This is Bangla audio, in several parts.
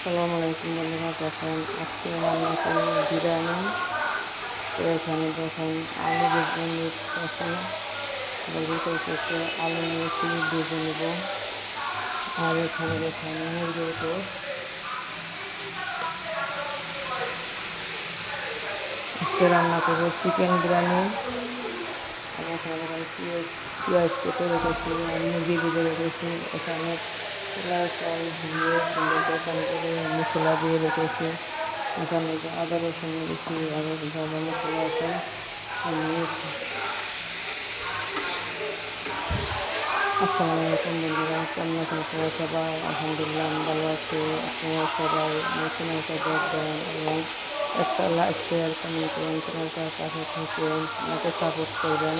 আসসালামু আলাইকুম বন্ধুরা, দেখেন আজকে রান্না করি বিরিয়ানি। তো এখানে দেখেন আলু বেগুন আছে, বলতে চাইতেছে আলু নিয়েছি ভেজে নেব। আর এখানে দেখেন মুরগির গোশ। আজকে রান্না করবো চিকেন বিরিয়ানি। আর এখানে দেখেন পেঁয়াজ কেটে রেখেছি আর মুরগি ভেজে রেখেছি। এখানে পোলাও চাল ধুয়ে সুন্দর দোকান করে মশলা দিয়ে রেখেছি। এখানে যে আদা রসুন নিয়েছি, আরও ভাজা মশলা আছে নিয়েছি। আসসালামু আলাইকুম বন্ধুরা, কেমন আছেন সবাই? আলহামদুলিল্লাহ আমি ভালো আছি। আপনারা সবাই আমার চ্যানেলটা দেখবেন এবং একটা লাইক শেয়ার কমেন্ট করুন, চ্যানেলটার পাশে থেকে আমাকে সাপোর্ট করবেন।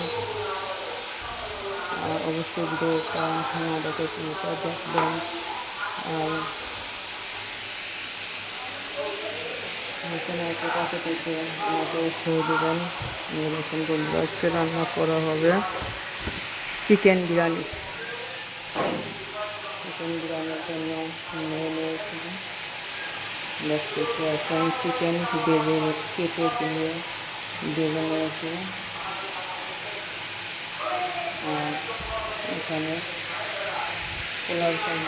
আর অবশ্যই ভিডিওটা না দেখে পুরোটা দেখবেন। আর চ্যানেলটার পাশে থেকে আমাকে উৎসাহ দেবেন। দেখুন বন্ধুরা, আজকে রান্না করা হবে চিকেন বিরিয়ানি। চিকেন বিরিয়ানির জন্য নিয়ে নিয়েছি দেখতেছি এখন চিকেন ভেজে কেটে দিয়ে ভেজে নিয়েছি। আর এখানে পোলাও চাল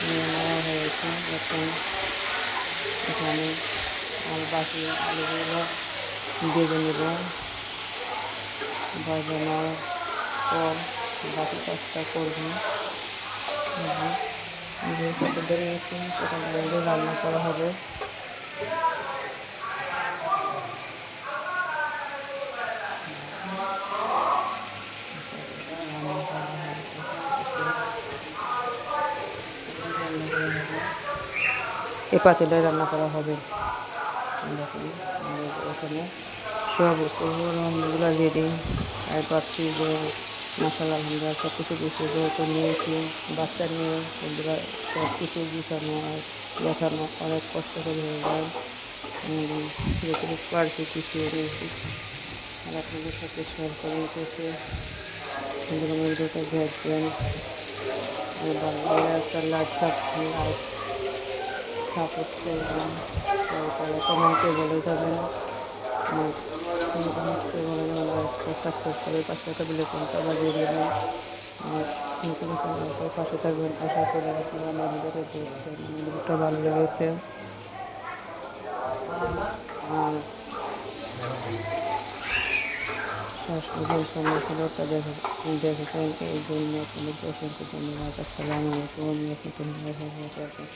নিয়ে নেওয়া হয়েছে। এখন এখানে বাকি আলুগুলো ভেজে নেব। ভেজে নেওয়ার পর বাকি কাজটা করবো। যে কত বেড়ে গেছে সেখানে রান্না করা হবে। এ পাতিলে রান্না করা হবে। দেখুন এখানে সব উপকরণগুলো রেডি। আর পাচ্ছি যে মশলা আমরা সব কিছু গুছিয়ে যেহেতু নিয়েছি, বাচ্চা নিয়ে বন্ধুরা সব কিছু গুছানো আর দেখানো অনেক কষ্টকর হয়ে যায়। যেটুকু পারছি গুছিয়ে নিয়েছি আর আপনাদের সাথে শেয়ার করে নিতেছি। ভিডিওটা দেখবেন, একটা লাইক সাপোর্ট করবেন। তাহলে কমেন্টে বলে যাবেন আর কমেন্টে বলে যাবেন লাইকটা সাবস্ক্রাইব করে পাশে একটা বেলাইকনটা বাজিয়ে দেবেন। আর নতুন চ্যানেলের পাশে থাকবেন। আশা করি আপনারা আমার ভিডিওটা দেখছেন, ভিডিওটা ভালো লেগেছে। আর শেষ পর্যন্ত আমার ভিডিওটা দেখেছেন এই জন্য আপনাদের অসংখ্য ধন্যবাদ। আসসালামু আলাইকুম।